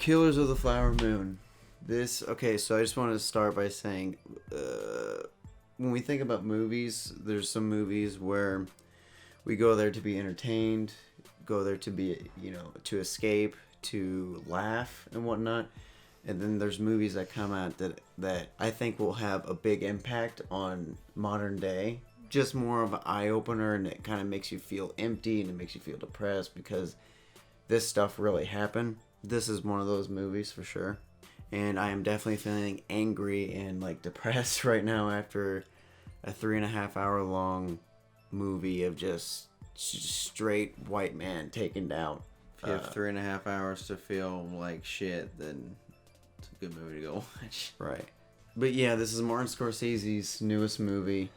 Killers of the Flower Moon. Okay, so I just wanted to start by saying, when we think about movies, there's some movies where we go there to be entertained, go there to be, to escape, to laugh and whatnot. And then there's movies that come out that I think will have a big impact on modern day. Just more of an eye-opener, and it kind of makes you feel empty and it makes you feel depressed because this stuff really happened. This is one of those movies for sure. And I am definitely feeling angry and depressed right now after a 3.5 hour long movie of just straight white man taken down. If you have 3.5 hours to feel like shit, then it's a good movie to go watch. Right. But yeah, this is Martin Scorsese's newest movie,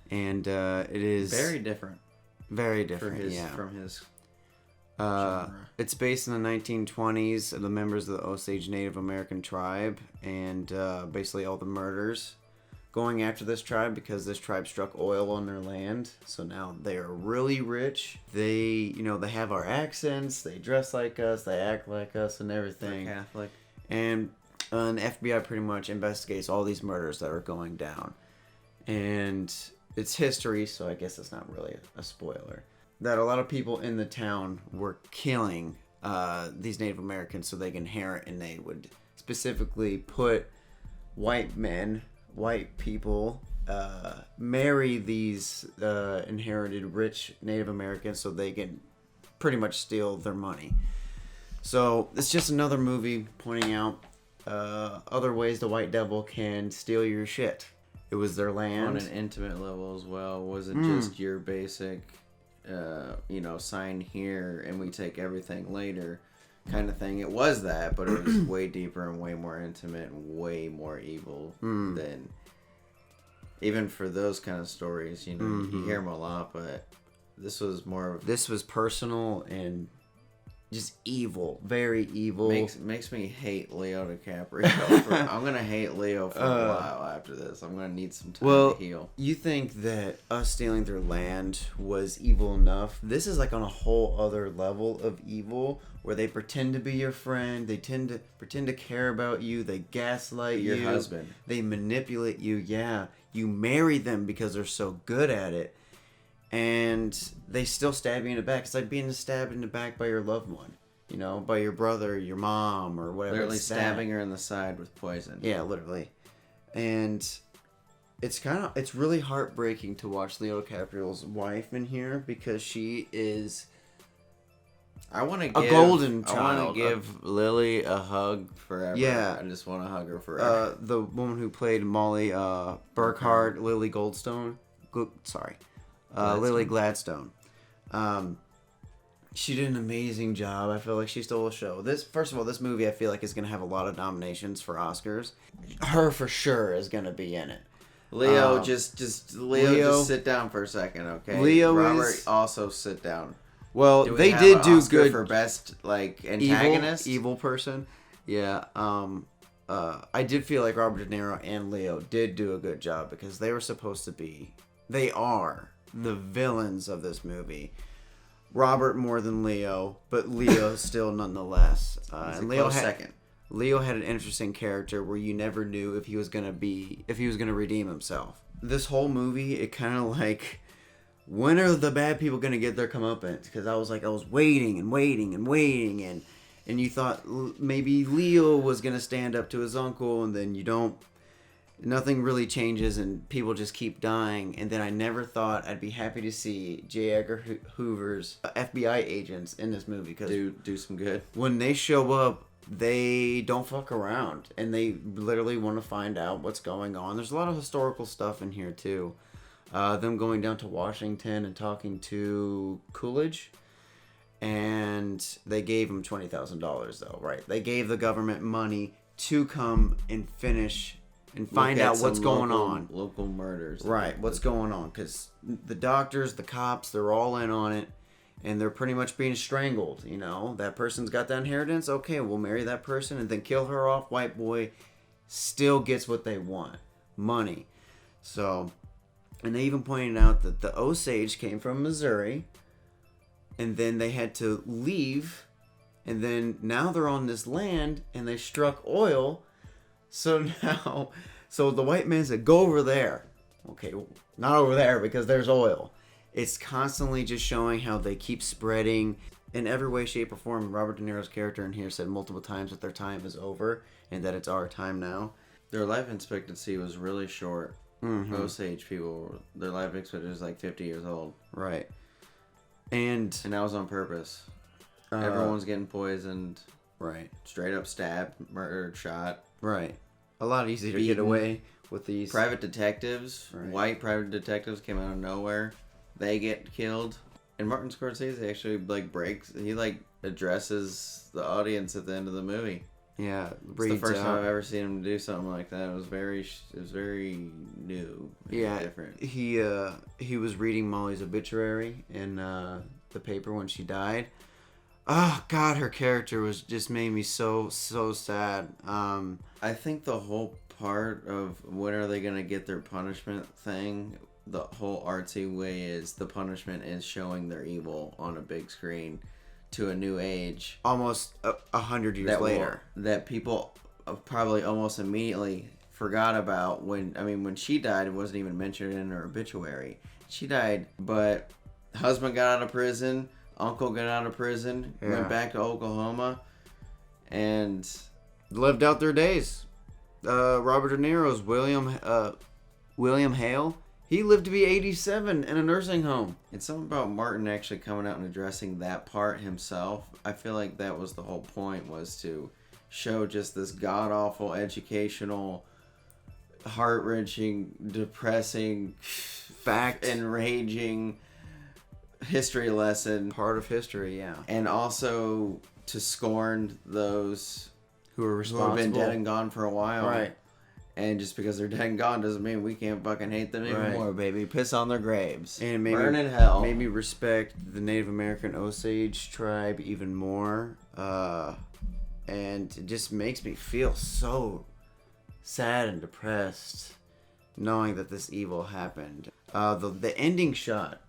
and it is very different. Very different, from his genre. It's based in the 1920s, the members of the Osage Native American tribe, and basically all the murders going after this tribe because this tribe struck oil on their land. So now they are really rich. They have our accents, they dress like us, they act like us and everything. They're Catholic. And the FBI pretty much investigates all these murders that are going down. And it's history, so I guess it's not really a spoiler. That a lot of people in the town were killing these Native Americans so they can inherit, and they would specifically put white people, marry these inherited rich Native Americans so they can pretty much steal their money. So it's just another movie pointing out other ways the white devil can steal your shit. It was their land. On an intimate level as well. Was it just your basic, sign here and we take everything later kind of thing? It was that, but it was way deeper and way more intimate and way more evil than... Even for those kind of stories, you hear them a lot, but this was more... This was personal and just evil. Very evil. Makes me hate Leo DiCaprio. I'm going to hate Leo for a while after this. I'm going to need some time to heal. You think that us stealing their land was evil enough? This is on a whole other level of evil where they pretend to be your friend. They pretend to care about you. They gaslight you. Your husband. They manipulate you. Yeah. You marry them because they're so good at it. And they still stab you in the back. It's like being stabbed in the back by your loved one. By your brother, your mom, or whatever. Literally stabbing her in the side with poison. Yeah, literally. And it's really heartbreaking to watch Leo DiCaprio's wife in here because she is a golden child. I want to give Lily a hug forever. Yeah. I just want to hug her forever. The woman who played Molly Burkhart, Lily Goldstone. Lily Gladstone. She did an amazing job. I feel like she stole the show. First of all, this movie I feel like is going to have a lot of nominations for Oscars. Her for sure is going to be in it. Leo, just sit down for a second, okay? Robert, also sit down. Well, they did do Oscar good for best antagonist, evil person. Yeah. I did feel like Robert De Niro and Leo did do a good job because they were supposed to be. They are the villains of this movie. Robert more than Leo, but Leo still nonetheless. And Leo had an interesting character where you never knew if he was gonna redeem himself. This whole movie, it kind of when are the bad people gonna get their comeuppance? Because I was waiting and you thought maybe Leo was gonna stand up to his uncle, and then you don't. Nothing really changes and people just keep dying. And then I never thought I'd be happy to see J. Edgar Hoover's FBI agents in this movie. Cause do some good. When they show up, they don't fuck around. And they literally want to find out what's going on. There's a lot of historical stuff in here too. Them going down to Washington and talking to Coolidge. And they gave him $20,000 though, right? They gave the government money to come and finish... and find out what's going on. Local murders. Right, what's going on. Because the doctors, the cops, they're all in on it. And they're pretty much being strangled, That person's got that inheritance. Okay, we'll marry that person and then kill her off. White boy still gets what they want. Money. So, and they even pointed out that the Osage came from Missouri. And then they had to leave And then now they're on this land and they struck oil. So now, so the white man said, go over there. Okay, well, not over there because there's oil. It's constantly just showing how they keep spreading in every way, shape, or form. Robert De Niro's character in here said multiple times that their time is over and that it's our time now. Their life expectancy was really short. Mm-hmm. Osage people, their life expectancy was like 50 years old. Right. And that was on purpose. Everyone's getting poisoned. Right. Straight up stabbed, murdered, shot. Right. A lot easier to Beaten. get away with these. Private detectives, Right. white private detectives came out of nowhere. They get killed. And Martin Scorsese actually he addresses the audience at the end of the movie. Yeah, It's the first time I've ever seen him do something like that. It was very new. Yeah, different. He was reading Molly's obituary in the paper when she died. Oh God, her character was just made me so sad. I think the whole part of when are they gonna get their punishment thing, the whole artsy way is the punishment is showing their evil on a big screen to a new age. Almost 100 years later, that people probably almost immediately forgot about when she died. It wasn't even mentioned in her obituary. She died, but husband got out of prison, uncle got out of prison, went back to Oklahoma, and lived out their days. Robert De Niro's William Hale. He lived to be 87 in a nursing home. It's something about Martin actually coming out and addressing that part himself. I feel like that was the whole point, was to show just this god-awful, educational, heart-wrenching, depressing, fact, enraging history lesson. Part of history, yeah. And also to scorn those who are responsible. Who have been dead and gone for a while. Right. And just because they're dead and gone doesn't mean we can't fucking hate them anymore, baby. Piss on their graves. And burn in hell. Made me respect the Native American Osage tribe even more. And it just makes me feel so sad and depressed knowing that this evil happened. The ending shot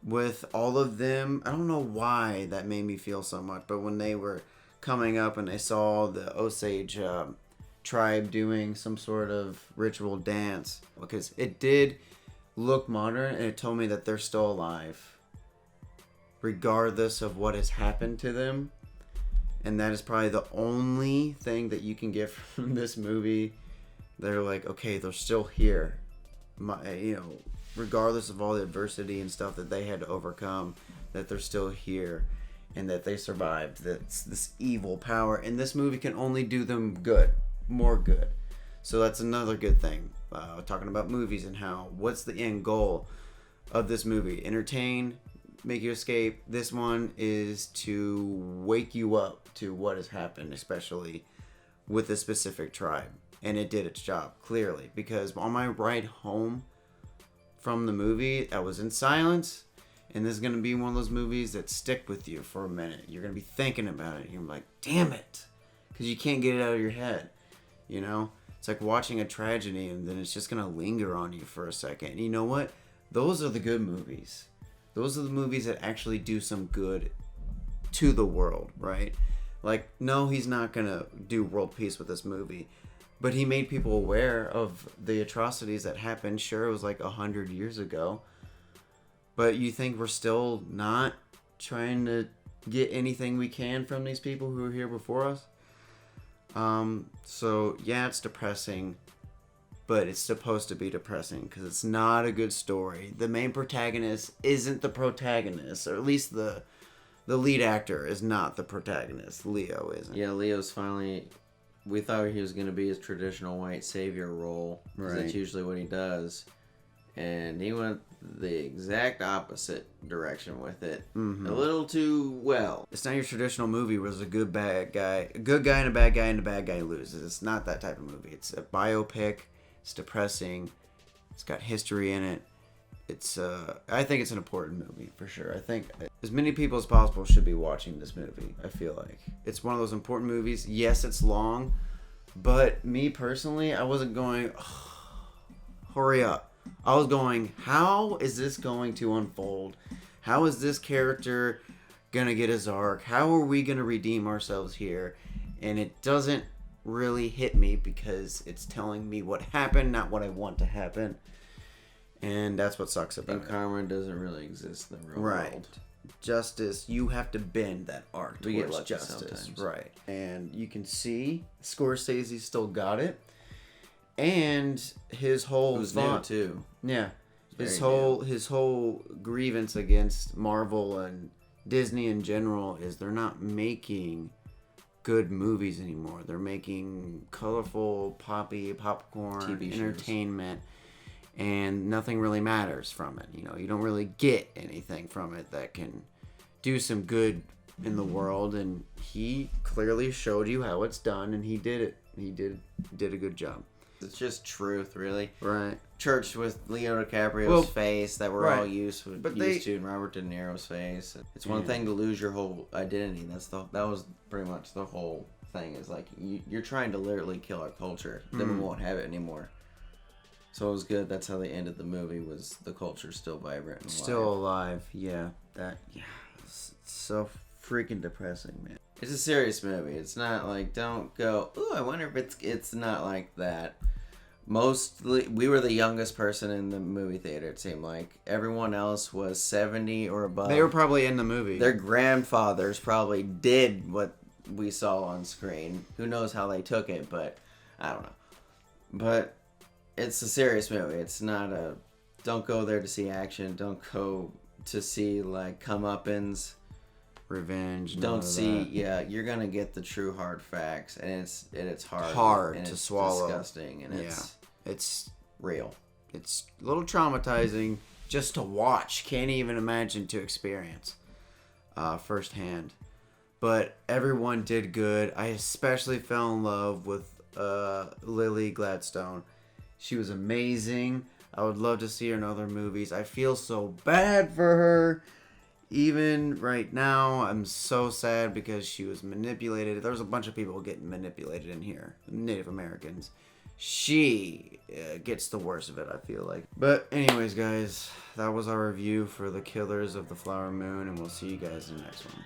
with all of them, I don't know why that made me feel so much, but when they were coming up and they saw the Osage tribe doing some sort of ritual dance, because it did look modern and it told me that they're still alive regardless of what has happened to them, and that is probably the only thing that you can get from this movie. They're like, okay, they're still here, regardless of all the adversity and stuff that they had to overcome, that they're still here and that they survived this evil power, and this movie can only do them good. More good. So that's another good thing. Talking about movies and what's the end goal of this movie? Entertain, make you escape. This one is to wake you up to what has happened, especially with a specific tribe. And it did its job, clearly. Because on my ride home from the movie, I was in silence. And this is going to be one of those movies that stick with you for a minute. You're going to be thinking about it. You're like, damn it. Because you can't get it out of your head. It's like watching a tragedy and then it's just going to linger on you for a second. And you know what? Those are the good movies. Those are the movies that actually do some good to the world, right? Like, no, he's not going to do world peace with this movie. But he made people aware of the atrocities that happened. Sure, it was like 100 years ago. But you think we're still not trying to get anything we can from these people who were here before us? So yeah, it's depressing, but it's supposed to be depressing because it's not a good story. The main protagonist isn't the protagonist, or at least the lead actor is not the protagonist. Leo isn't. Yeah, Leo's finally. We thought he was going to be his traditional white savior role, because that's usually what he does, and he went the exact opposite direction with it. Mm-hmm. A little too well. It's not your traditional movie where there's a good bad guy, a good guy and a bad guy, and the bad guy loses. It's not that type of movie. It's a biopic. It's depressing. It's got history in it. It's I think it's an important movie for sure. I think as many people as possible should be watching this movie. I feel like it's one of those important movies. Yes, it's long, but me personally, I wasn't going, hurry up. I was going, how is this going to unfold? How is this character gonna get his arc? How are we gonna redeem ourselves here? And it doesn't really hit me because it's telling me what happened, not what I want to happen. And that's what sucks about And it. karma doesn't really exist in the real world. Justice, you have to bend that arc We get towards lucky justice. sometimes. Right. And you can see Scorsese still got it. And his whole It was new thought, too. yeah. Very His whole grievance against Marvel and Disney in general is they're not making good movies anymore. They're making colorful, poppy, popcorn, TV shows. entertainment, and nothing really matters from it. You know, you don't really get anything from it that can do some good in the world. And he clearly showed you how it's done, and he did it. He did a good job. It's just truth, really. Right. Church with Leo DiCaprio's Well, face that we're right. all used to, and Robert De Niro's face. It's one Yeah. thing to lose your whole identity. That was pretty much the whole thing. Is like you're trying to literally kill our culture. Then we won't have it anymore. So it was good. That's how they ended the movie. Was the culture still vibrant and Still alive. alive. Yeah. It's so freaking depressing, man. It's a serious movie. It's not like don't go. Ooh, I wonder if it's not like that. Mostly, we were the youngest person in the movie theater. It seemed like everyone else was 70 or above. They were probably in the movie. Their grandfathers probably did what we saw on screen. Who knows how they took it, but I don't know. But it's a serious movie. It's not a. Don't go there to see action. Don't go to see like comeuppance. Revenge. none Don't of see. that. Yeah, you're gonna get the true hard facts, and it's hard. Hard and to it's swallow. Disgusting, and it's It's real. it's a little traumatizing just to watch. Can't even imagine to experience firsthand. But everyone did good. I especially fell in love with Lily Gladstone. She was amazing. I would love to see her in other movies. I feel so bad for her. Even right now, I'm so sad because she was manipulated. There's a bunch of people getting manipulated in here. Native Americans. She gets the worst of it, I feel like. But anyways, guys, that was our review for The Killers of the Flower Moon, and we'll see you guys in the next one.